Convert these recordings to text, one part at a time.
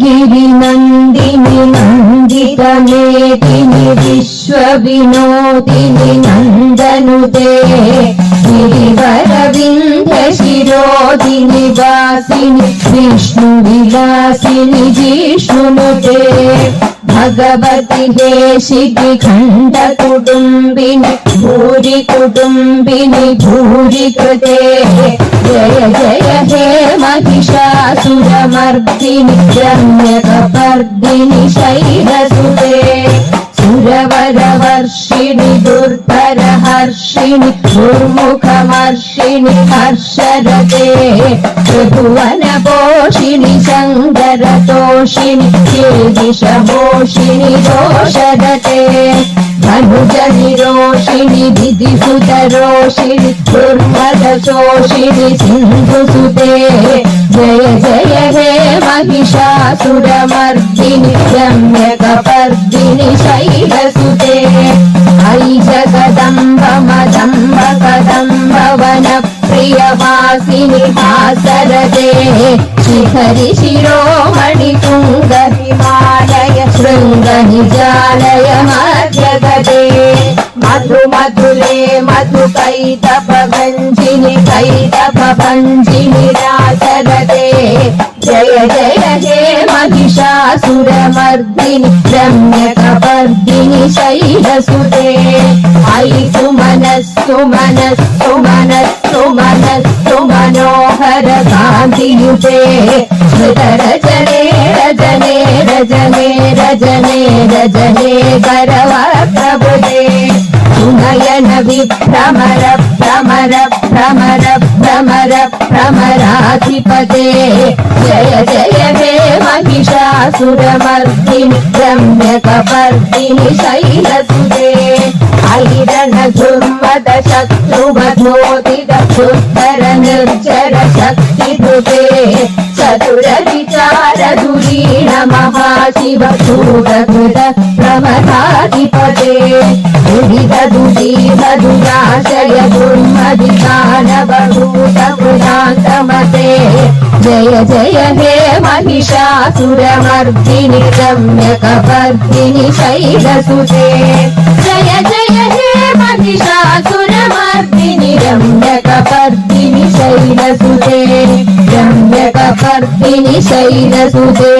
गिरिनन्दिनि नन्दितमेदिनि विश्वविनोदिनि नन्दनुते गिरिवरविन्ध्यशिरोदिनि वासिनि विष्णुविलासिनि जिष्णुनुते भगवति हे शिखिखण्डकुटुम्बिनि भूरि कुटुम्बिनि भूरि कृते जय जय हे महिषासुरमर्दिनि रम्यकपर्दिनि शैलसुते सुरवरवर्षिणि दुर्धरहर्षिणि दुर्मुखमर्षिणि हर्षरते त्रिभुवनपोषिणि शङ्करतोषिणि केदिशमोषिणि दोषदते धनुजनिरोषिणि विधिसुतरोषिणि दुर्मदशोषिणि सिन्धुसुते जय जय हे महिषासुरमर्दिनि रम्यकपर्दिनि शैलसुते अयि जगदम्ब मदम्ब कदम्ब वनप्रियवासिनि हासरते शिखरि शिरोमणि तुङ्ग हिमालय शृङ्गनिजालय मध्यगते मधु मधुले मधु कैतभञ्जिनि कैतभञ्जिनि रासरते जय जय हे महिषासुरमर्दिनि रम्यकपर्दिनि शैलसुते अयि सुमनस्सु मनस्सु मनस्सु मनस्सु मनोहर कान्तियुते श्रुतरजने रजने रजने रजने रजने करवप्रभुते सुनयन विभ्रमर भ्रमर भ्रमर भ्रमर भ्रमराधिपते जय जय हे महिषासुरमर्दिनि रम्यकपर्दिनि शैलसुते ऐरणधुर्मद शत्रुवधोदित दुर्धर निर्जर शक्तिधृते चतुर विचार धुरीण महाशिव शूरकृत प्रमथाधिपते दुरित दुरीह दुराशय दुर्मदितानवभूत कृतान्तमते जय जय हे महिषासुरमर्दिनि रम्यकपर्दिनि शैलसुते जय जय हे महिषासुरमर्दिनि रम्यकपर्दिनि शैलसुते रम्यकपर्दिनि शैलसुते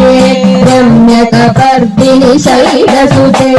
रम्यकपर्दिनि शैलसुते।